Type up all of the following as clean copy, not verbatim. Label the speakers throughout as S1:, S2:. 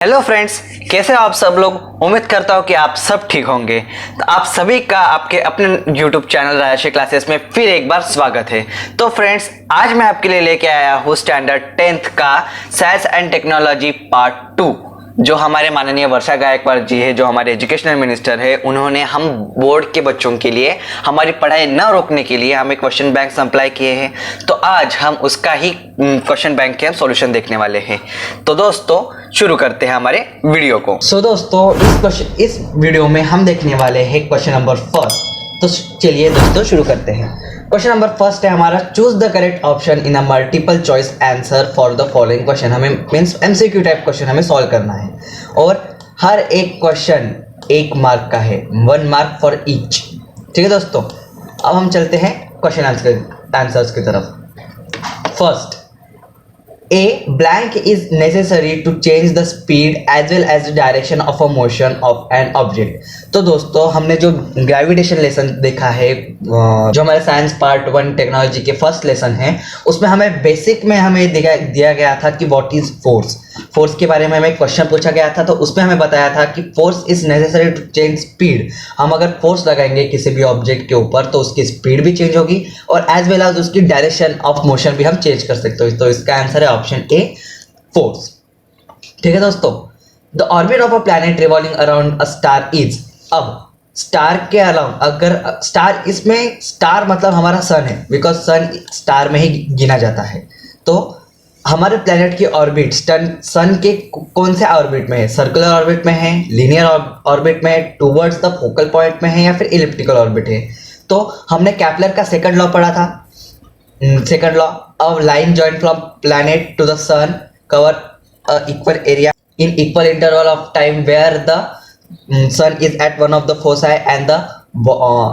S1: Hello friends, कैसे हो आप सब लोग। उम्मीद करता हूँ कि आप सब ठीक होंगे। तो आप सभी का आपके अपने YouTube चैनल राजश्री क्लासेस में फिर एक बार स्वागत है। तो फ्रेंड्स, आज मैं आपके लिए लेके आया हूँ स्टैंडर्ड 10th का साइंस एंड टेक्नोलॉजी पार्ट 2, जो हमारे माननीय वर्षा गायकवाड़ जी है, जो हमारे एजुकेशनल मिनिस्टर है। उन्होंने हम बोर्ड के बच्चों के लिए हमारी पढ़ाई न रोकने के लिए हमें क्वेश्चन बैंक सप्लाई किए हैं। तो आज हम उसका ही क्वेश्चन बैंक के हम सॉल्यूशन देखने वाले हैं। तो दोस्तों, शुरू करते हैं हमारे वीडियो को। दोस्तों, इस वीडियो में हम देखने वाले हैं क्वेश्चन नंबर फर्स्ट। तो चलिए दोस्तों शुरू करते हैं। क्वेश्चन नंबर फर्स्ट है हमारा, choose the correct option in a multiple choice answer for the following question. हमें मींस एमसीक्यू टाइप क्वेश्चन हमें सॉल्व करना है और हर एक क्वेश्चन 1 मार्क का है, 1 मार्क फॉर ईच। ठीक है दोस्तों, अब हम चलते हैं क्वेश्चन आंसर्स की तरफ। First, A blank is necessary to change the speed as well as the direction of a motion of an object। तो दोस्तों, हमने जो ग्रेविटेशन लेसन देखा है, जो हमारे साइंस पार्ट 1 टेक्नोलॉजी के फर्स्ट लेसन है, उसमें हमें बेसिक में हमें दिया गया था कि व्हाट इज फोर्स के बारे में हमें क्वेश्चन पूछा गया था। तो उसमें हमें बताया था कि force is necessary to change speed. हम अगर फोर्स लगाएंगे किसी भी ऑब्जेक्ट के ऊपर तो उसकी स्पीड भी चेंज होगी और एज वेल एज उसकी डायरेक्शन ऑफ मोशन भी हम चेंज कर सकते हो। तो इसका आंसर है ऑप्शन ए, फोर्स। ठीक है दोस्तों, the orbit of a planet revolving around a star is. अब स्टार के अलावा अगर स्टार, इसमें स्टार मतलब हमारा सन है, बिकॉज सन स्टार में ही गिना जाता है। तो हमारे प्लेनेट की ऑर्बिट सन के कौन से ऑर्बिट में है? सर्कुलर ऑर्बिट में है, लीनियर ऑर्बिट में है, टूवर्ड्स द फोकल पॉइंट में है, या फिर इलिप्टिकल ऑर्बिट है। तो हमने केपलर का सेकंड लॉ पढ़ा था। Second law, a line joint from planet to the sun cover equal area in equal interval of time where the sun is at one of the foci and the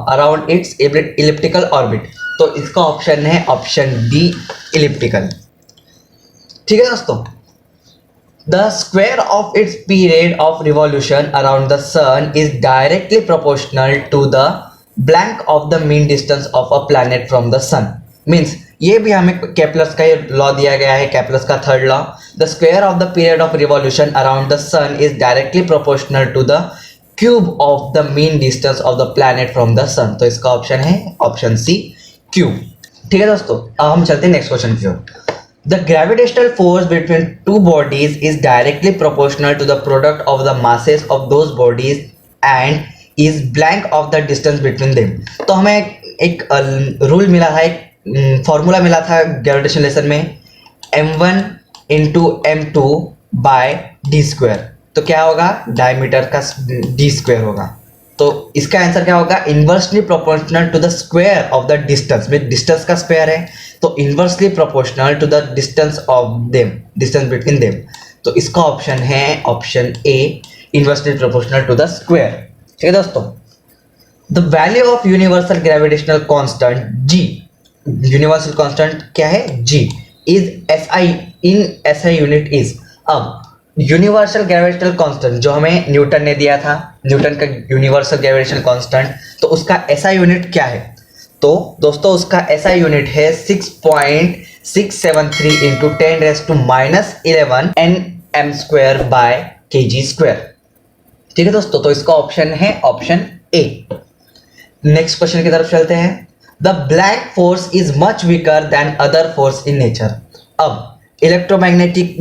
S1: around its elliptical orbit. तो इसका option है option D, elliptical. ठीक है दोस्तों, the square of its period of revolution around the sun is directly proportional to the blank of the mean distance of a planet from the sun. Means ये भी हमें Kepler's का law दिया गया है, केपलर्स का third law. The square of the period of revolution around the sun is directly proportional to the cube of the mean distance of the planet from the sun. तो इसका option है option सी, cube. ठीक है दोस्तों, अब हम चलते हैं नेक्स्ट क्वेश्चन की ओर। The gravitational force between two bodies is directly proportional to the product of the masses of those bodies and is blank of the distance between them। तो हमें एक रूल मिला था, एक फॉर्मूला मिला था ग्रेविटेशन लेसन में, m1 into m2 bye D square. तो क्या होगा? डायमीटर का डी स्क्वायर होगा। तो इसका आंसर क्या होगा? Inversely proportional to the square of the distance. में डिस्टेंस का स्क्वायर है तो inversely proportional to the distance of them, distance between them. तो इसका ऑप्शन है option A, inversely proportional to the square. ठीक है दोस्तों, the value of universal gravitational constant G, universal constant क्या है? G, is SI in SI unit is. अब universal gravitational constant जो हमें न्यूटन ने दिया था, न्यूटन का यूनिवर्सल ग्रेविटेशनल कांस्टेंट, तो उसका एसआई यूनिट क्या है? तो दोस्तों, उसका एसआई यूनिट है 6.673 इंटू 10⁻⁻11 nm² बाय kg²। ठीक है दोस्तों, तो इसका ऑप्शन है ऑप्शन ए। नेक्स्ट क्वेश्चन की तरफ चलते हैं। The black force is much weaker then other force in nature. अब इलेक्ट्रोमैग्नेटिक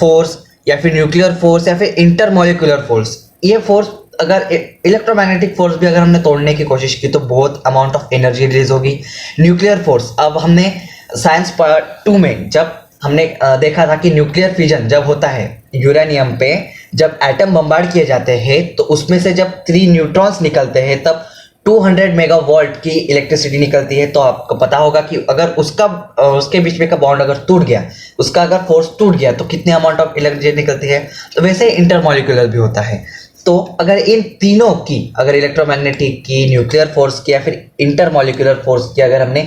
S1: फोर्स या फिर न्यूक्लियर फोर्स या फिर इंटरमोलिकुलर फोर्स, ये फोर्स अगर इलेक्ट्रोमैग्नेटिक फोर्स भी अगर हमने तोड़ने की कोशिश की तो बहुत अमाउंट ऑफ एनर्जी रिलीज होगी। न्यूक्लियर फोर्स, अब हमने साइंस पार्ट 2 में जब हमने देखा था कि न्यूक्लियर फिजन जब होता है यूरेनियम पे, जब एटम बम्बार्ड किए जाते हैं तो उसमें से जब 3 न्यूट्रॉन्स निकलते हैं तब 200 मेगावाट की इलेक्ट्रिसिटी निकलती है। तो आपको पता होगा कि अगर उसके बीच में का बॉन्ड अगर टूट गया, उसका अगर फोर्स टूट गया तो कितने अमाउंट ऑफ इलेक्ट्रिसिटी निकलती है। तो वैसे इंटरमॉलिक्यूलर भी होता है। तो अगर इन तीनों की, अगर इलेक्ट्रोमैग्नेटिक की, न्यूक्लियर फोर्स की या फिर इंटरमॉलिक्यूलर फोर्स की अगर हमने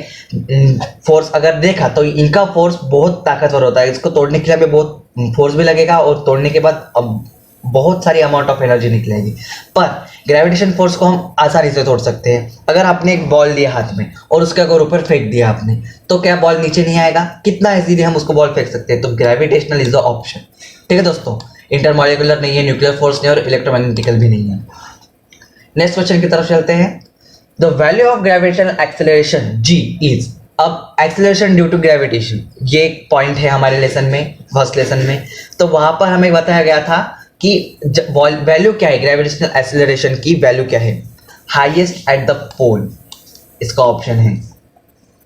S1: फोर्स अगर देखा तो इनका फोर्स बहुत ताकतवर होता है। इसको तोड़ने के लिए हमें बहुत फोर्स भी लगेगा और तोड़ने के बाद बहुत सारी अमाउंट ऑफ एनर्जी निकलेगी। पर ग्रेविटेशन फोर्स को हम आसानी से तोड़ सकते हैं। अगर आपने एक बॉल लिया हाथ में और उसके अगर ऊपर फेंक दिया आपने, तो क्या बॉल नीचे नहीं आएगा? कितना इजीली हम उसको बॉल फेंक सकते हैं। तो ग्रेविटेशनल इज द ऑप्शन। ठीक है दोस्तों,
S2: इंटरमॉलिक्यूलर नहीं है, न्यूक्लियर फोर्स नहीं है और इलेक्ट्रोमैग्नेटिकल भी नहीं है। नेक्स्ट क्वेश्चन की तरफ चलते हैं। The value of gravitational acceleration g is, अब एक्सेलरेशन ड्यू टू ग्रेविटेशन ये एक पॉइंट है हमारे लेसन में, फर्स्ट लेसन में। तो वहां पर हमें बताया गया था कि वैल्यू क्या है, ग्रेविटेशनल एक्सेलरेशन की वैल्यू क्या है, हाईएस्ट एट द पोल, इसका ऑप्शन है।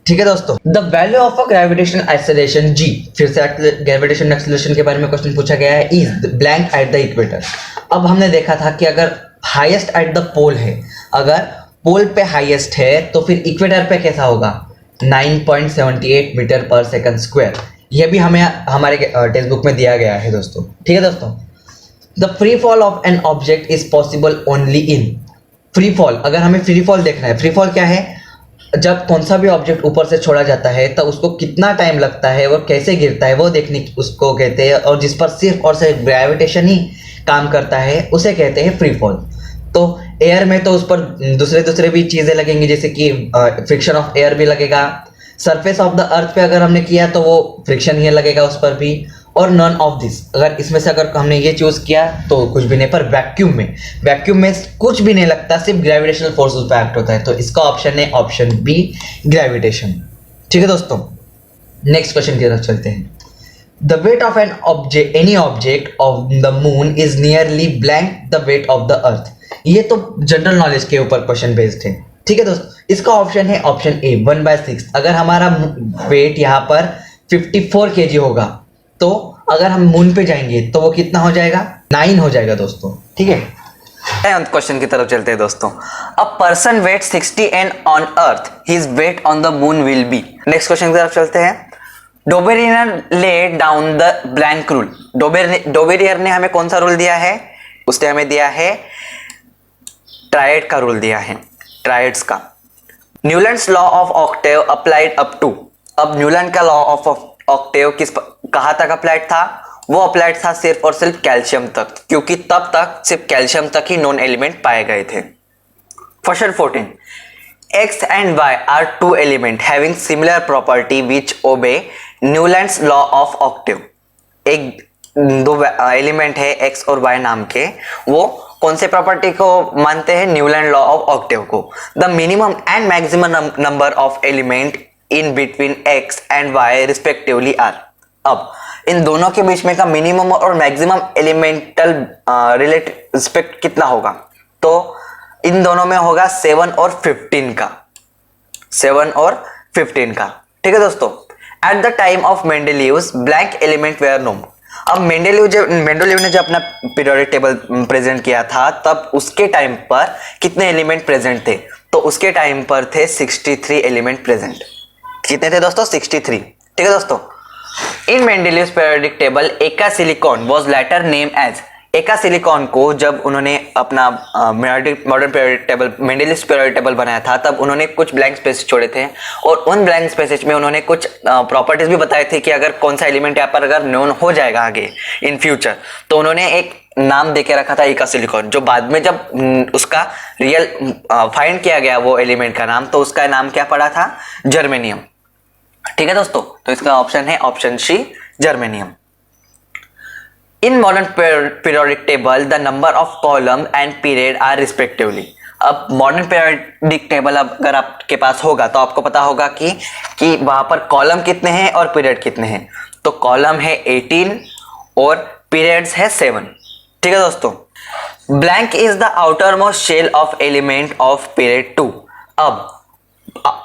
S2: ठीक है दोस्तों, the value of a gravitational acceleration g, फिर से ग्रेविटेशनल एक्सेलरेशन के बारे में क्वेश्चन पूछा गया है, is blank at the equator. अब हमने देखा था कि अगर हाईएस्ट एट द पोल है, अगर पोल पे हाईएस्ट है तो फिर इक्वेटर पे कैसा होगा, 9.78 मीटर पर सेकंड स्क्वायर। यह भी हमें हमारे टेक्स्ट बुक में दिया गया है दोस्तों। ठीक है दोस्तों, the free fall of an object is possible only in, free fall, अगर हमें फ्री फॉल देखना है, फ्री फॉल क्या है, जब कौन सा भी ऑब्जेक्ट ऊपर से छोड़ा जाता है तो उसको कितना टाइम लगता है और कैसे गिरता है वो देखने की उसको कहते हैं, और जिस पर सिर्फ और सिर्फ ग्रेविटेशन ही काम करता है उसे कहते हैं फ्री फॉल। तो एयर में तो उस पर दूसरे भी चीज़ें लगेंगी, जैसे कि फ्रिक्शन ऑफ एयर भी लगेगा। सरफेस ऑफ द अर्थ पे अगर हमने किया तो वो फ्रिक्शन ही लगेगा उस पर भी, और नन ऑफ दिस, अगर इसमें से अगर हमने ये चूज किया तो कुछ भी नहीं। पर वैक्यूम में कुछ भी नहीं लगता, सिर्फ ग्रेविटेशनल फोर्स उस पर एक्ट होता है। तो इसका ऑप्शन है ऑप्शन बी, ग्रेविटेशन। ठीक है दोस्तों, नेक्स्ट क्वेश्चन की तरफ चलते हैं। The weight of an object, any object of the moon is nearly blank the weight of the earth. ये तो जनरल नॉलेज के ऊपर क्वेश्चन बेस्ड है। ठीक है दोस्तों, इसका ऑप्शन है ऑप्शन ए, 1/6। अगर हमारा वेट यहाँ पर 54 kg होगा तो अगर हम मून पे जाएंगे तो वो कितना हो जाएगा, 9 हो जाएगा दोस्तों। ठीक है,
S1: क्वेश्चन की तरफ चलते हैं दोस्तों। A person weight 60 and on earth, his weight on the moon will be. Next question की तरफ चलते हैं। Dobereiner laid down the blank rule, Dobereiner ने हमें कौन सा रूल दिया है, उसने हमें दिया है ट्रायड का रूल दिया है, ट्रायड्स का। Newlands law of octave applied up to, अब न्यूलैंड का लॉ ऑफ ऑक्टेव कहाँ तक अप्लाइड था, वो अप्लाइड था सिर्फ और सिर्फ कैल्शियम तक, क्योंकि तब तक सिर्फ कैल्शियम तक ही नॉन एलिमेंट पाए गए थे। Question 14, X and Y are two elements having similar property which obey Newland's law of octave। एक दो एलिमेंट है X और Y नाम के, वो कौन से प्रॉपर्टी को मानते हैं, न्यूलैंड लॉ ऑफ ऑक्टेव को। The minimum and maximum number of element in between X and Y respectively are. अब इन दोनों के बीच में का मिनिमम और मैक्सिमम एलिमेंटल रिस्पेक्ट कितना होगा, तो इन दोनों में होगा 7 और 15 का, 7 और 15 का। ठीक है दोस्तों, at the time of Mendeleev's blank element were known. अब मेंडेलीव ने जब अपना पीरियोडिक टेबल प्रेजेंट किया था तब उसके टाइम पर कितने एलिमेंट प्रेजेंट थे, तो उसके टाइम पर थे 63 एलिमेंट प्रेजेंट। कितने थे दोस्तों, 63। ठीक है दोस्तों, in Mendeleev's periodic table eka silicon was later named as, eka silicon को जब उन्होंने अपना modern periodic table, Mendeleev's periodic table बनाया था, तब उन्होंने कुछ ब्लैंक स्पेस छोड़े थे, और उन ब्लैंक स्पेसेज में उन्होंने कुछ प्रॉपर्टीज भी बताए थे कि अगर कौन सा एलिमेंट यहाँ पर अगर नोन हो जाएगा आगे इन फ्यूचर, तो उन्होंने एक नाम देके रखा था एका सिलिकॉन, जो बाद में जब उसका रियल फाइंड किया गया वो एलिमेंट का नाम, तो उसका नाम क्या पड़ा था, जर्मेनियम। ठीक है दोस्तों, तो इसका ऑप्शन है option C, germanium. In modern periodic table the number of column and period are respectively. अब मॉडर्न पीरियोडिक टेबल अगर आपके पास होगा तो आपको पता होगा कि वहां पर कॉलम कितने हैं और पीरियड कितने हैं। तो कॉलम है 18 और पीरियड्स है 7। ठीक है दोस्तों, blank is the outer most shell of element of period 2। अब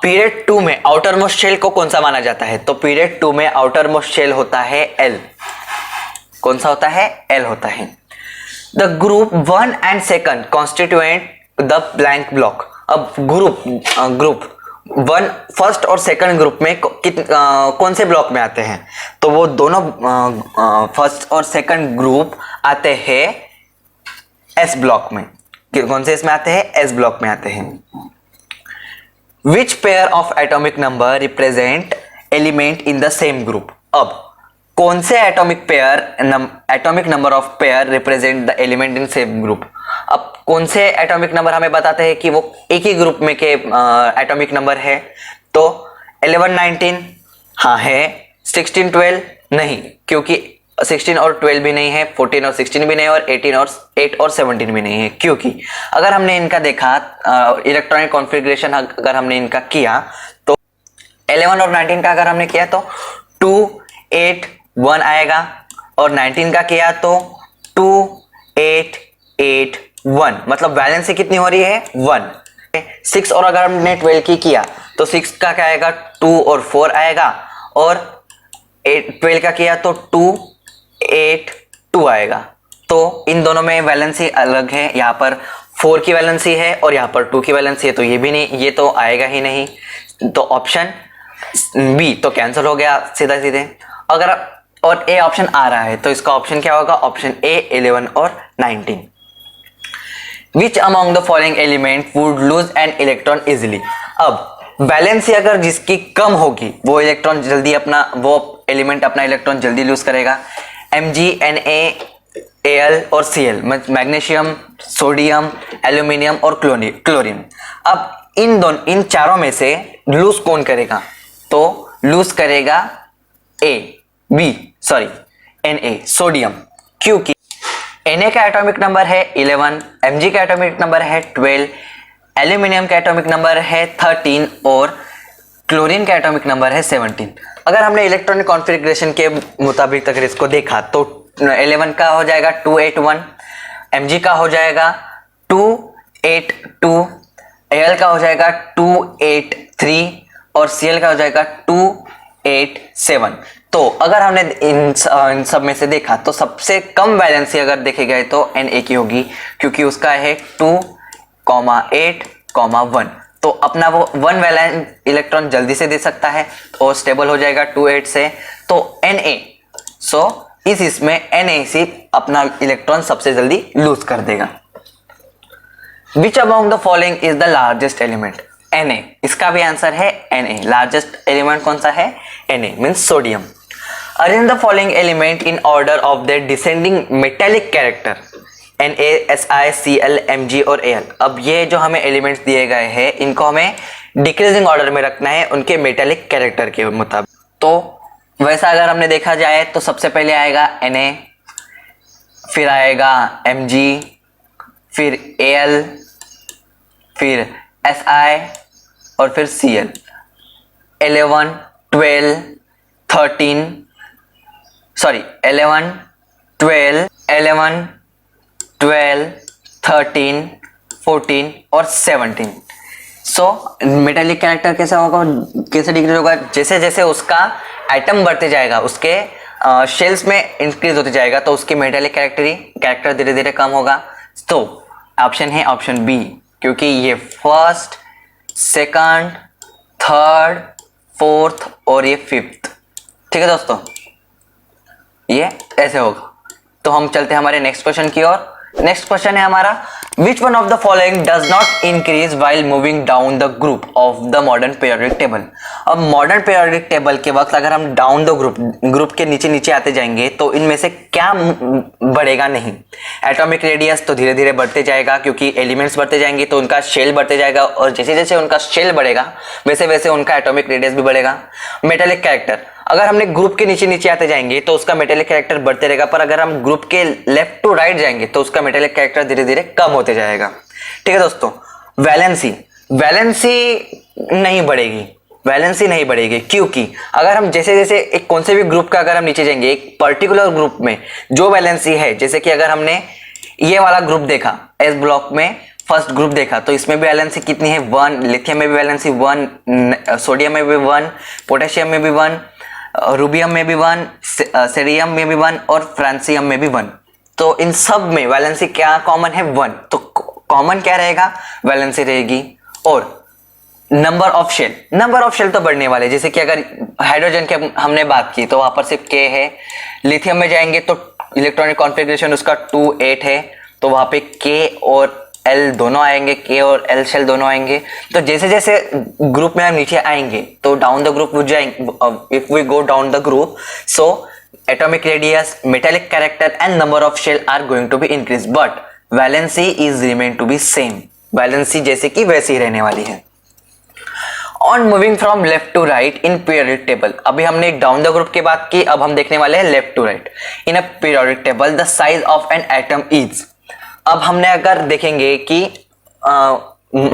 S1: पीरियड 2 में आउटर मोस्ट शेल को कौन सा माना जाता है, तो पीरियड 2 में आउटर मोस्ट शेल होता है एल। कौन सा होता है, एल होता है। The group 1 and 2 constituent the blank block. अब ग्रुप 1 फर्स्ट और सेकंड ग्रुप में कौन से ब्लॉक में आते हैं, तो वो दोनों फर्स्ट और सेकंड ग्रुप आते हैं एस ब्लॉक में। कौन से इसमें आते हैं, एस ब्लॉक में आते हैं। Which pair of atomic number represent element in the same group. अब कौन से atomic number of pair represent the element in same group. अब कौन से एटॉमिक नंबर हमें बताते हैं कि वो एक ही ग्रुप में के एटॉमिक नंबर है, तो 11 19 हाँ है, 16 12 नहीं, क्योंकि 16 और 12 भी नहीं है, 14 और 16 भी नहीं है, और 8 और 17 भी नहीं है। क्योंकि अगर हमने इनका देखा इलेक्ट्रॉनिक कॉन्फ़िगरेशन अगर हमने इनका किया तो 11 और 19 का अगर हमने किया तो 2 8 1 आएगा, और 19 का किया तो 2 8 8 1, मतलब वैलेंसी कितनी हो रही है 1। 6 और अगर हमने 12 की किया तो 6 का क्या आएगा 2 और 4 आएगा, और 12 का किया तो 2 8 2 आएगा। तो इन दोनों में वैलेंसी अलग है, यहाँ पर 4 की वैलेंसी है और यहाँ पर 2 की वैलेंसी है, तो ये भी नहीं, ये तो आएगा ही नहीं। तो ऑप्शन बी तो कैंसिल हो गया सीधा सीधे। अगर और ए ऑप्शन आ रहा है तो इसका ऑप्शन क्या होगा, ऑप्शन ए 11 और 19। Which among the following element would lose an electron easily? अब वैलेंसी अगर जिसकी कम होगी वो इलेक्ट्रॉन जल्दी अपना, वो एलिमेंट अपना इलेक्ट्रॉन जल्दी लूज करेगा। Mg, Na, Al और Cl, मैग्नीशियम, सोडियम, एल्यूमिनियम और क्लोरीन। अब इन चारों में से लूज कौन करेगा, तो लूज करेगा Na, सोडियम, क्योंकि Na का एटॉमिक नंबर है 11, Mg का एटॉमिक नंबर है 12, एल्यूमिनियम का एटॉमिक नंबर है 13 और क्लोरीन का एटॉमिक नंबर है 17। अगर हमने इलेक्ट्रॉनिक कॉन्फ़िगरेशन के मुताबिक अगर इसको देखा तो 11 का हो जाएगा 281, Mg का हो जाएगा 282, Al का हो जाएगा 283 और Cl का हो जाएगा 287। तो अगर हमने इन सब में से देखा तो सबसे कम वैलेंसी अगर देखे गए तो Na की होगी, क्योंकि उसका है 2, 8, 1। तो अपना वो 1 वैलेंट इलेक्ट्रॉन जल्दी से दे सकता है और स्टेबल हो जाएगा 28 से, तो Na, सो इसमें Na अपना इलेक्ट्रॉन सबसे जल्दी लूज कर देगा। Which among the following is the largest element? Na, इसका भी आंसर है Na। लार्जेस्ट एलिमेंट कौन सा है, Na means sodium. Arrange the following element in order of their descending metallic character, Na, Si, Cl, Mg और Al। अब ये जो हमें एलिमेंट्स दिए गए हैं इनको हमें डिक्रीजिंग ऑर्डर में रखना है उनके मेटेलिक कैरेक्टर के मुताबिक। तो वैसा अगर हमने देखा जाए तो सबसे पहले आएगा Na, फिर आएगा Mg, फिर Al, फिर Si और फिर Cl। 11, 12, 13, सॉरी 11, 12, 13, 14 और 17। सो मेटेलिक कैरेक्टर कैसा होगा, कैसे डिक्रीज होगा, जैसे जैसे उसका आइटम बढ़ते जाएगा, उसके शेल्स में इंक्रीज होते जाएगा तो उसकी मेटेलिक कैरेक्टर धीरे धीरे कम होगा। तो ऑप्शन है ऑप्शन बी, क्योंकि ये फर्स्ट, सेकंड, थर्ड, फोर्थ और ये फिफ्थ। ठीक है दोस्तों, ये ऐसे होगा। तो हम चलते हैं हमारे नेक्स्ट क्वेश्चन की ओर। नेक्स्ट क्वेश्चन है हमारा, which one of the following does not increase while moving down the group of the modern periodic table. अब मॉडर्न पीरियोडिक टेबल के वक्त अगर हम डाउन द ग्रुप के नीचे नीचे आते जाएंगे तो इनमें से क्या बढ़ेगा नहीं। एटॉमिक रेडियस तो धीरे धीरे बढ़ते जाएगा, क्योंकि एलिमेंट्स बढ़ते जाएंगे तो उनका शेल बढ़ते जाएगा, और जैसे जैसे उनका शेल बढ़ेगा वैसे वैसे उनका एटॉमिक रेडियस भी बढ़ेगा। मेटेलिक कैरेक्टर, अगर हमने ग्रुप के नीचे नीचे आते जाएंगे तो उसका मेटेलिक कैरेक्टर बढ़ते रहेगा, पर अगर हम ग्रुप के लेफ्ट टू राइट जाएंगे तो उसका मेटेलिक कैरेक्टर धीरे धीरे कम होते जाएगा। ठीक है दोस्तों, वैलेंसी नहीं बढ़ेगी, वैलेंसी नहीं बढ़ेगी, क्योंकि अगर हम जैसे जैसे एक कौन से भी ग्रुप का अगर हम नीचे जाएंगे, एक पर्टिकुलर ग्रुप में जो वैलेंसी है, जैसे कि अगर हमने ये वाला ग्रुप देखा, एस ब्लॉक में फर्स्ट ग्रुप देखा, तो इसमें भी वैलेंसी कितनी है 1, लिथियम में भी वैलेंसी 1, सोडियम में भी 1, पोटेशियम में भी 1, रूबियम में भी 1, सेरियम में भी 1 और फ्रांसियम में भी 1। तो इन सब में वैलेंसी क्या कॉमन है 1, तो कॉमन क्या रहेगा, वैलेंसी रहेगी। और नंबर ऑफ शेल तो बढ़ने वाले, जैसे कि अगर हाइड्रोजन की हमने बात की तो वहां पर सिर्फ K है। लिथियम में जाएंगे तो इलेक्ट्रॉनिक कॉन्फ़िगरेशन उसका 2 8 है, तो वहां पे K और L दोनों आएंगे, K और L शेल दोनों आएंगे। तो जैसे जैसे ग्रुप में हम नीचे आएंगे तो डाउन द ग्रुप जाएंगे, if we go down the group, so atomic radius, metallic character and number of shell are going to be increased, but valency is remain to be same। Valency जैसे कि वैसी ही रहने वाली है। On moving from left to right in periodic table, अभी हमने एक डाउन द ग्रुप की बात की, अब हम देखने वाले हैं left to right in a periodic table the size of an atom is. अब हमने अगर देखेंगे कि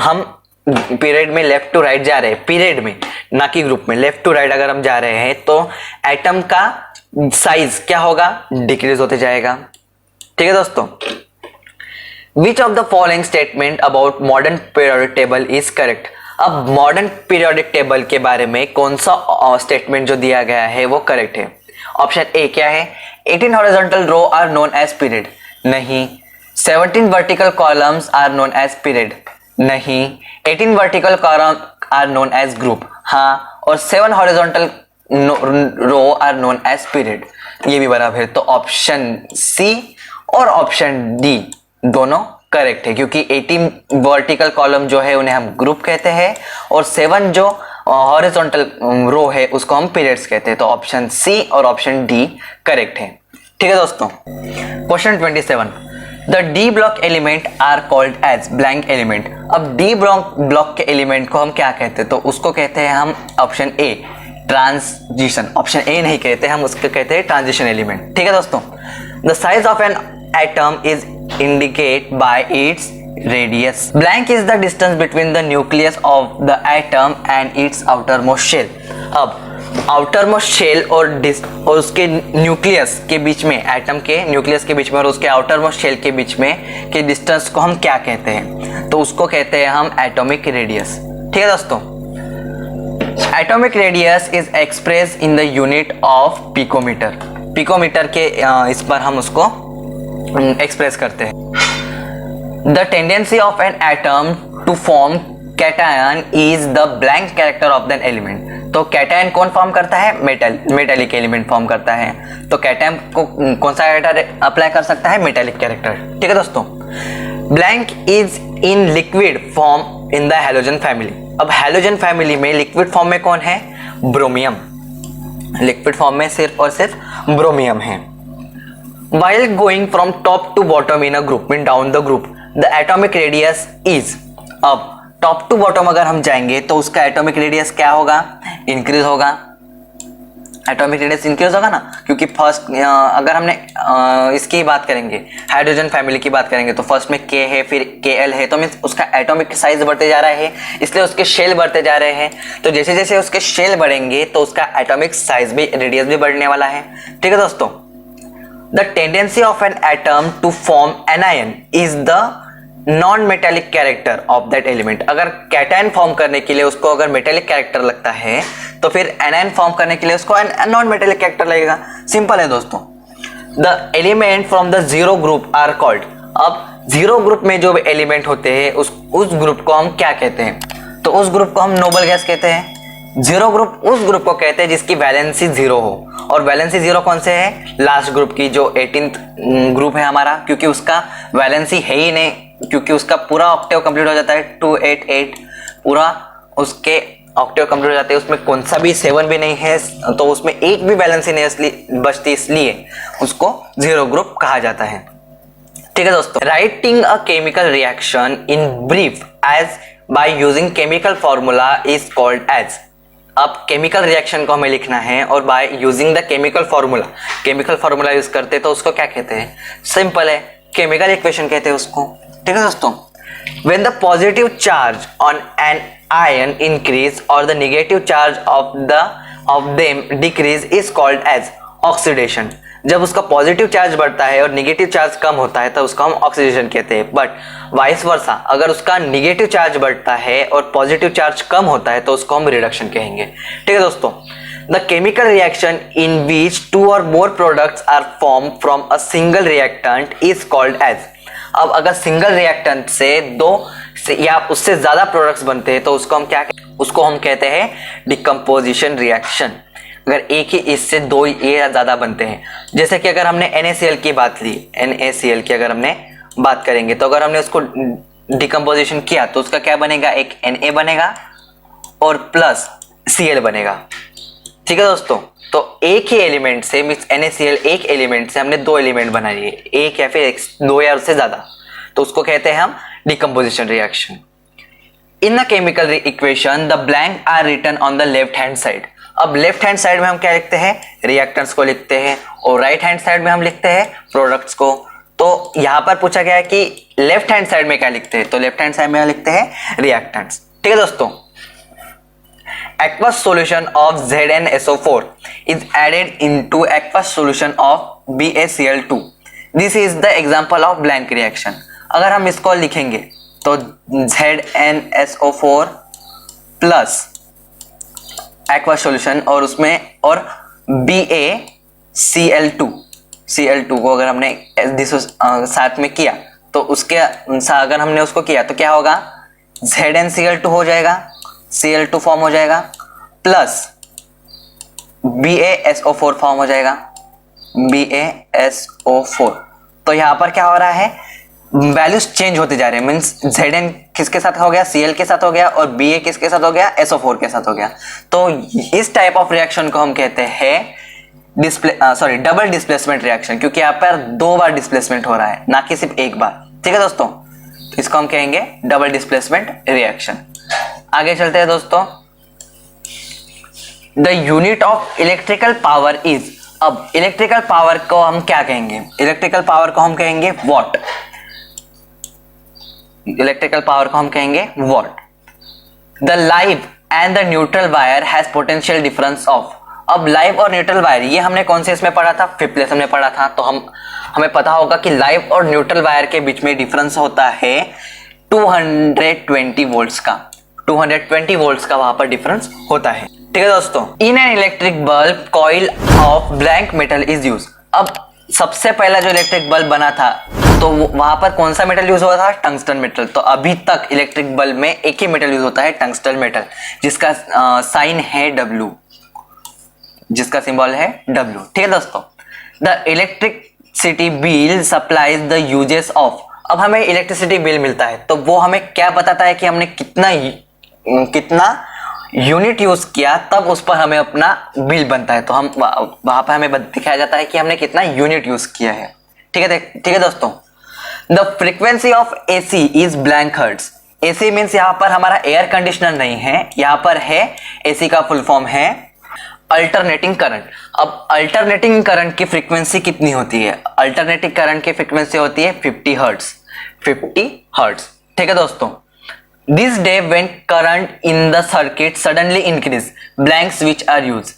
S1: हम पीरियड में लेफ्ट टू राइट जा रहे हैं, पीरियड में ना कि ग्रुप में, लेफ्ट टू राइट अगर हम जा रहे हैं तो एटम का साइज क्या होगा, डिक्रीज होते जाएगा। ठीक है दोस्तों, विच of the following statement about modern periodic table is correct. अब मॉडर्न पीरियोडिक टेबल के बारे में कौन सा स्टेटमेंट जो दिया गया है वो करेक्ट है। ऑप्शन ए क्या है, 18 horizontal row are known as period, नहीं। 17 vertical columns are known as period, नहीं। 18 vertical column are known as group, हाँ। और 7 horizontal row are known as period, ये भी बराबर है। तो ऑप्शन सी और ऑप्शन डी दोनों करेक्ट है, क्योंकि 18 वर्टिकल कॉलम जो है उन्हें हम ग्रुप कहते हैं और 7 जो हॉरिजॉन्टल रो है उसको हम पीरियड्स कहते हैं। तो ऑप्शन सी और ऑप्शन डी करेक्ट है। ठीक है दोस्तों, question 27, the D block element are called as blank element. अब डी ब्लॉक के एलिमेंट को हम क्या कहते हैं, तो उसको कहते हैं हम option a transition, option A नहीं कहते हम, उसको कहते हैं ट्रांजिशन एलिमेंट। ठीक है दोस्तों, the size of an atom is indicate by its radius, blank is the distance between the nucleus of the atom and its outer most shell. अब आउटर मोस्ट शेल और उसके न्यूक्लियस के बीच में, atom के nucleus के बीच में और उसके आउटर मोस्ट शेल के बीच में के डिस्टेंस को हम क्या कहते हैं, तो उसको कहते हैं हम एटॉमिक रेडियस। ठीक है दोस्तों, atomic radius is express in the unit of picometer, picometer के इस पर हम उसको एक्सप्रेस करते हैं। The tendency of an atom to form cation is the blank character of than element. तो कैटायन कौन फॉर्म करता है, मेटेलिक एलिमेंट फॉर्म करता है। तो कैटायन को कौन सा कैरेक्टर अप्लाई कर सकता है, मेटेलिक कैरेक्टर। ठीक है दोस्तों, blank is in liquid form in the halogen family. अब हैलोजन फैमिली में लिक्विड फॉर्म में कौन है, ब्रोमियम, लिक्विड फॉर्म में सिर्फ और सिर्फ ब्रोमियम है। While going from top to bottom in a group, mean down the group, the atomic radius is। अब टॉप टू बॉटम अगर हम जाएंगे तो उसका एटॉमिक रेडियस क्या होगा, इंक्रीज होगा। एटॉमिक रेडियस इंक्रीज होगा ना, क्योंकि फर्स्ट अगर हमने इसकी बात करेंगे, हाइड्रोजन फैमिली की बात करेंगे, तो फर्स्ट में के है, फिर के एल है, तो मीन्स उसका एटॉमिक साइज बढ़ते जा रहा है, इसलिए उसके शेल बढ़ते जा रहे हैं। तो जैसे जैसे उसके शेल बढ़ेंगे तो उसका एटॉमिक साइज भी, रेडियस भी बढ़ने वाला है। ठीक है दोस्तों, the tendency of an atom to form anion is the non-metallic character of that element। अगर कैटायन फॉर्म करने के लिए उसको अगर मेटेलिक कैरेक्टर लगता है तो फिर एनायन फॉर्म करने के लिए उसको नॉन मेटेलिक कैरेक्टर लगेगा। सिंपल है दोस्तों। The element from the zero group are called. अब जीरो ग्रुप में जो एलिमेंट होते हैं उस ग्रुप को हम क्या कहते हैं, तो उस ग्रुप को हम नोबल गैस कहते हैं। जीरो ग्रुप उस ग्रुप को कहते हैं जिसकी वैलेंसी जीरो हो, और वैलेंसी जीरो कौन से है, लास्ट ग्रुप की, जो 18th ग्रुप है हमारा, क्योंकि उसका वैलेंसी है ही नहीं, क्योंकि उसका पूरा ऑक्टेव कंप्लीट हो जाता है 288, पूरा उसके ऑक्टेव कंप्लीट हो जाते हैं, उसमें कौन सा भी 7 भी नहीं है, तो उसमें एक भी वैलेंसी नहीं बचती, इसलिए उसको जीरो ग्रुप कहा जाता है। ठीक है दोस्तों, writing a chemical reaction in brief as by using chemical formula is called as. अब केमिकल रिएक्शन को हमें लिखना है और by using the chemical formula, chemical formula use करते तो उसको क्या कहते हैं, सिंपल है, केमिकल इक्वेशन कहते हैं उसको। ठीक है दोस्तों, when the positive charge on an ion increase और the negative charge of them decrease is called as oxidation. जब उसका पॉजिटिव चार्ज बढ़ता है और नेगेटिव चार्ज कम होता है तो उसको हम ऑक्सीडेशन कहते हैं। बट वाइस वर्सा, अगर उसका नेगेटिव चार्ज बढ़ता है और पॉजिटिव चार्ज कम होता है तो उसको हम रिडक्शन कहेंगे। ठीक है दोस्तों, the chemical reaction in which 2 और more products are form from a single reactant is called as. अब अगर सिंगल रिएक्टेंट से 2 या उससे ज्यादा प्रोडक्ट्स बनते हैं तो उसको हम कहते हैं डिकम्पोजिशन रिएक्शन। अगर एक ही इससे 2 या ज्यादा बनते हैं, जैसे कि अगर हमने NaCl की बात ली, NaCl की अगर हमने बात करेंगे तो अगर हमने उसको डिकम्पोजिशन किया तो उसका क्या बनेगा, एक Na बनेगा और प्लस Cl बनेगा। ठीक है दोस्तों, तो एक ही एलिमेंट से मींस NaCl एक एलिमेंट से हमने 2 एलिमेंट बना लिए, एक या फिर 2 या उससे ज्यादा, तो उसको कहते हैं हम decomposition reaction. In the chemical equation the blank are written on the left hand side. अब लेफ्ट हैंड साइड में हम क्या लिखते हैं, रिएक्टेंट्स को लिखते हैं, और राइट हैंड साइड में हम लिखते हैं प्रोडक्ट्स को। तो यहां पर पूछा गया है कि लेफ्ट हैंड साइड में क्या लिखते हैं, तो लेफ्ट हैंड साइड में हम लिखते हैं रिएक्टेंट्स। ठीक है दोस्तों, aqueous solution of ZnSO4 is added into aqueous solution of BaCl2. This is the example of blank reaction. अगर हम इसको लिखेंगे तो ZnSO4 प्लस aqueous solution और उसमें और Cl2 को अगर हमने साथ में किया तो उसके अगर हमने उसको किया तो क्या होगा, ZnCl2 हो जाएगा, Cl2 फॉर्म हो जाएगा, प्लस BaSO4 फॉर्म हो जाएगा, BaSO4। तो यहां पर क्या हो रहा है, वैल्यूज चेंज होते जा रहे हैं, मींस Zn किसके साथ हो गया, Cl के साथ हो गया, और Ba किसके साथ हो गया, SO4 के साथ हो गया। तो इस टाइप ऑफ रिएक्शन को हम कहते हैं डबल डिस्प्लेसमेंट रिएक्शन, क्योंकि यहाँ पर 2 बार डिस्प्लेसमेंट हो रहा है, ना कि सिर्फ 1 बार। ठीक है दोस्तों, तो इसको हम कहेंगे डबल डिस्प्लेसमेंट रिएक्शन। आगे चलते हैं दोस्तों, the unit of electrical power is. अब इलेक्ट्रिकल पावर को हम क्या कहेंगे, इलेक्ट्रिकल पावर को हम कहेंगे वॉट। इलेक्ट्रिकल पावर को हम कहेंगे what. The live and the neutral wire has potential difference of. अब लाइव और न्यूट्रल वायर ये हमने कौन से इसमें पढ़ा था, 5th लेसन में पढ़ा था। तो हमें पता होगा कि लाइव और न्यूट्रल वायर के बीच में डिफरेंस होता है 220 वोल्ट्स का। 220 वोल्ट्स का वहां पर डिफरेंस होता है। ठीक है दोस्तों, in an electric bulb coil of blank metal is use. अब सबसे पहला जो इलेक्ट्रिक बल्ब बना था तो वहां पर कौन सा मेटल यूज हुआ था, टंगस्टन मेटल। तो अभी तक इलेक्ट्रिक बल्ब में एक ही मेटल यूज होता है, टंगस्टन मेटल, जिसका साइन है W, जिसका सिंबल है W। ठीक है दोस्तों, the electricity bill supplies the uses of. अब हमें इलेक्ट्रिसिटी बिल मिलता है तो वो हमें क्या बताता है कि हमने कितना यूनिट यूज किया, तब उस पर हमें अपना बिल बनता है। तो हम वहां पर हमें दिखाया जाता है कि हमने कितना यूनिट यूज किया है। ठीक है दोस्तों, the frequency of AC is blank hertz. AC means यहाँ पर हमारा एयर कंडीशनर नहीं है, यहाँ पर है AC का फुल फॉर्म है अल्टरनेटिंग करंट। अब अल्टरनेटिंग करंट की फ्रीक्वेंसी कितनी होती है, अल्टरनेटिंग करंट की फ्रीक्वेंसी होती है 50 हर्ट्ज। 50 हर्ट्ज। ठीक है दोस्तों, this day when current in the circuit suddenly increase, blank switch are use.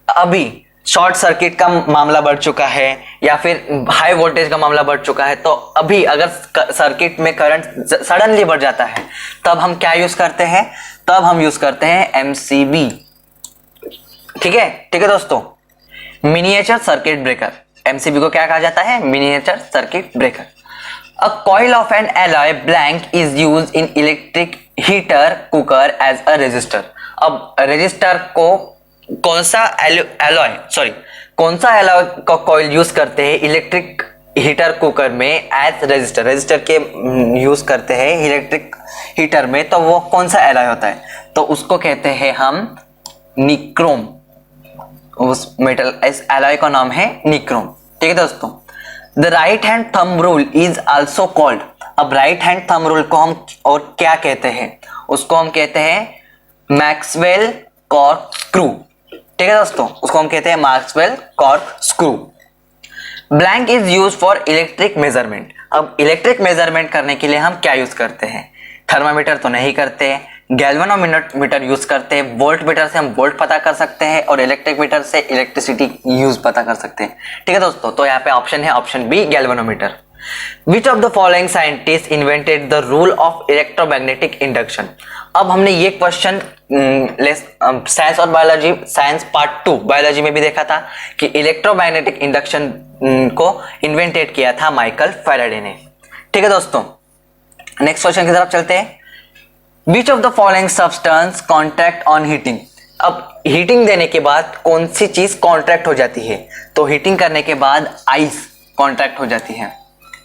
S1: अभी शॉर्ट सर्किट का मामला बढ़ चुका है या फिर हाई वोल्टेज का मामला बढ़ चुका है, तो अभी अगर सर्किट में करंट सडनली बढ़ जाता है तब हम क्या यूज करते हैं, तब हम यूज करते हैं MCB। ठीक है दोस्तों, मिनिएचर सर्किट ब्रेकर। MCB को क्या कहा जाता है, miniature circuit breaker. A coil of an alloy blank is use in electric heater cooker as a resistor. अब रेजिस्टर को कौन सा एलॉय का कॉइल यूज करते हैं इलेक्ट्रिक हीटर कुकर में एज रेजिस्टर के यूज करते हैं इलेक्ट्रिक हीटर में, तो वो कौन सा एलॉय होता है, तो उसको कहते हैं हम निक्रोम। उस मेटल इस एलॉय का नाम है निक्रोम। ठीक है दोस्तों, the right hand thumb rule is also called. अब राइट हैंड थंब रूल को हम और क्या कहते हैं, उसको हम कहते हैं मैक्सवेल कॉर्क स्क्रू। ठीक है दोस्तों, उसको हम कहते हैं Maxwell cork screw. Blank is use for electric measurement. अब इलेक्ट्रिक मेजरमेंट करने के लिए हम क्या यूज करते हैं, थर्मामीटर तो नहीं करते, गैल्वेनोमीटर यूज करते हैं, वोल्ट मीटर से हम वोल्ट पता कर सकते हैं, और इलेक्ट्रिक मीटर से इलेक्ट्रिसिटी यूज पता कर सकते हैं। ठीक है दोस्तों, तो यहाँ पे ऑप्शन है option B, galvanometer. Which of the following scientist invented the rule of electromagnetic induction. अब हमने ये क्वेश्चन साइंस और बायोलॉजी, साइंस पार्ट 2 बायोलॉजी में भी देखा था कि इलेक्ट्रोमैग्नेटिक इंडक्शन को इन्वेंटेड किया था माइकल फैराडे ने। ठीक है दोस्तों, नेक्स्ट क्वेश्चन की तरफ चलते हैं। Which of the following substance contract on heating? अब हीटिंग देने के बाद कौन सी चीज कॉन्ट्रैक्ट हो जाती है, तो हीटिंग करने के बाद आइस कॉन्ट्रैक्ट हो जाती है।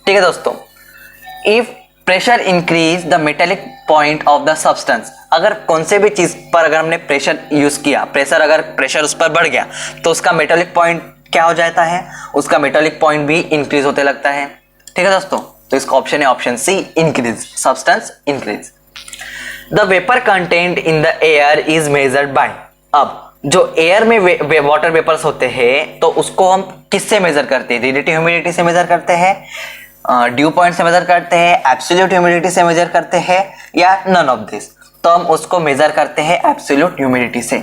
S1: ठीक है दोस्तों, if pressure increase the metallic point of the substance. अगर कौन से भी चीज पर अगर हमने प्रेशर यूज किया, अगर प्रेशर उस पर बढ़ गया तो उसका मेटेलिक पॉइंट क्या हो जाता है, उसका मेटेलिक पॉइंट भी इंक्रीज होते लगता है। ठीक है दोस्तों, तो इसका ऑप्शन है option C, increase, substance increase. The vapour content in the air is measured by. अब जो एयर में वाटर वेपर्स होते हैं तो उसको हम किससे मेजर करते हैं? रिलेटिव ह्यूमिडिटी से मेजर करते हैं, ड्यू पॉइंट से मेजर करते हैं, एब्सोल्यूट ह्यूमिडिटी से मेजर करते हैं, या नन ऑफ दिस? तो हम उसको मेजर करते हैं एब्सोल्यूट ह्यूमिडिटी से।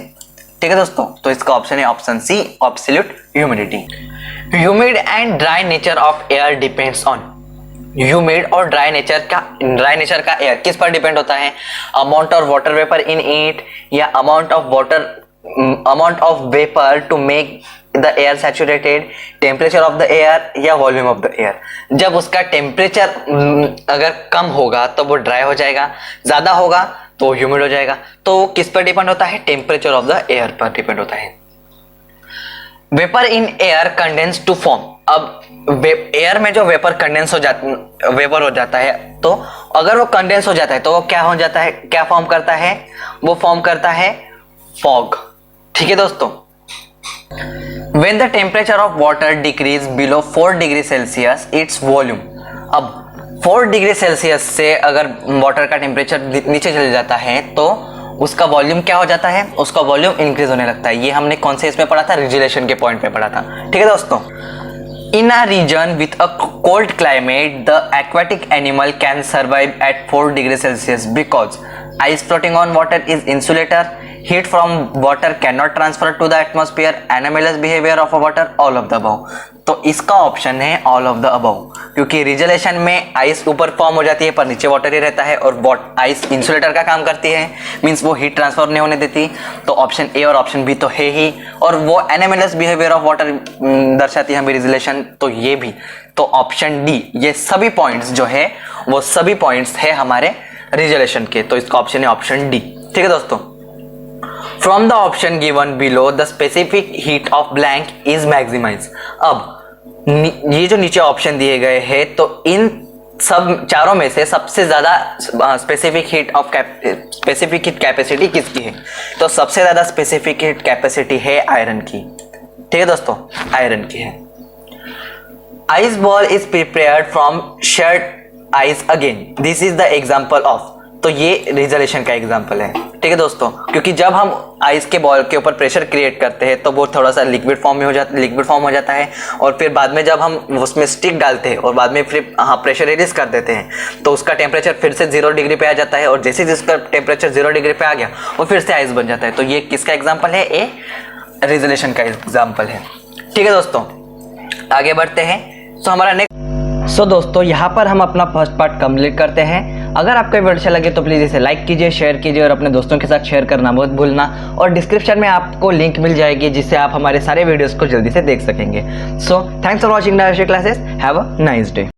S1: ठीक है दोस्तों, तो इसका ऑप्शन है option C, absolute humidity. Humid and dry nature of air depends on. Humid और ड्राई नेचर का एयर किस पर डिपेंड होता है? Amount of water vapour in it, या amount of vapour to make the air saturated, temperature of the air, या volume of the air. जब उसका टेम्परेचर अगर कम होगा तो वो ड्राई हो जाएगा, ज्यादा होगा तो ह्यूमिड हो जाएगा। तो किस पर डिपेंड होता है? टेम्परेचर ऑफ द एयर पर डिपेंड होता है। Vapour in air condense to form. अब एयर में जो वेपर हो जाता है, तो अगर वो कंडेंस हो जाता है तो वो क्या हो जाता है, क्या फॉर्म करता है? वो फॉर्म करता है फॉग। ठीक है दोस्तों, when the temperature of water decrease below 4 degree Celsius its volume। अब 4 डिग्री सेल्सियस से अगर वाटर का टेम्परेचर नीचे चले जाता है तो उसका वॉल्यूम क्या हो जाता है? उसका वॉल्यूम इंक्रीज होने लगता है। ये हमने कौन से इसमें पढ़ा था? रिजुलेशन के पॉइंट पे पढ़ा था। ठीक है दोस्तों, in a region with a cold climate the aquatic animal can survive at 4 degree Celsius because ice floating on water is insulator, heat from water cannot transfer to the atmosphere, anomalous behavior of water, all of the above। तो इसका option है all of the above, क्योंकि रिजलेशन में ice ऊपर form हो जाती है पर नीचे वाटर ही रहता है, और आइस इंसुलेटर का काम करती है, मींस वो हीट ट्रांसफर नहीं होने देती। तो ऑप्शन ए और ऑप्शन बी तो है ही, और वो एनामेलस बिहेवियर ऑफ वाटर दर्शाती है हमें रिजलेशन, तो ये भी। तो ऑप्शन डी, ये सभी पॉइंट्स जो है वो सभी पॉइंट्स है हमारे रिजलेशन के, तो इसका ऑप्शन है ऑप्शन डी। ठीक है दोस्तों, from the option given below the specific heat of blank is maximize. अब ये जो नीचे ऑप्शन दिए गए हैं तो इन सब चारों में से सबसे ज्यादा स्पेसिफिक हीट कैपेसिटी किसकी है? तो सबसे ज्यादा स्पेसिफिक हीट कैपेसिटी है आयरन की। ठीक है दोस्तों, आयरन की है। Ice ball is prepared from shared ice again, this is the example of. तो ये रिजलेशन का एग्जाम्पल है। ठीक है दोस्तों, क्योंकि जब हम आइस के बॉल के ऊपर प्रेशर क्रिएट करते हैं तो वो थोड़ा सा लिक्विड फॉर्म हो जाता है, और फिर बाद में जब हम उसमें स्टिक डालते हैं और बाद में फिर प्रेशर रिलीज कर देते हैं तो उसका टेम्परेचर फिर से 0 डिग्री पे आ जाता है, और जैसे जिसका टेम्परेचर 0 डिग्री पे आ गया वो फिर से आइस बन जाता है। तो ये किसका एग्जाम्पल है? ए रिजलेशन का एग्जाम्पल है। ठीक है दोस्तों, आगे बढ़ते हैं। तो हमारा नेक्स्ट दोस्तों यहाँ पर हम अपना फर्स्ट पार्ट कंप्लीट करते हैं। अगर आपको वीडियो अच्छा लगे तो प्लीज़ इसे लाइक कीजिए, शेयर कीजिए और अपने दोस्तों के साथ शेयर करना मत भूलना, और डिस्क्रिप्शन में आपको लिंक मिल जाएगी जिससे आप हमारे सारे वीडियोस को जल्दी से देख सकेंगे। So thanks for watching direct classes, have a nice day.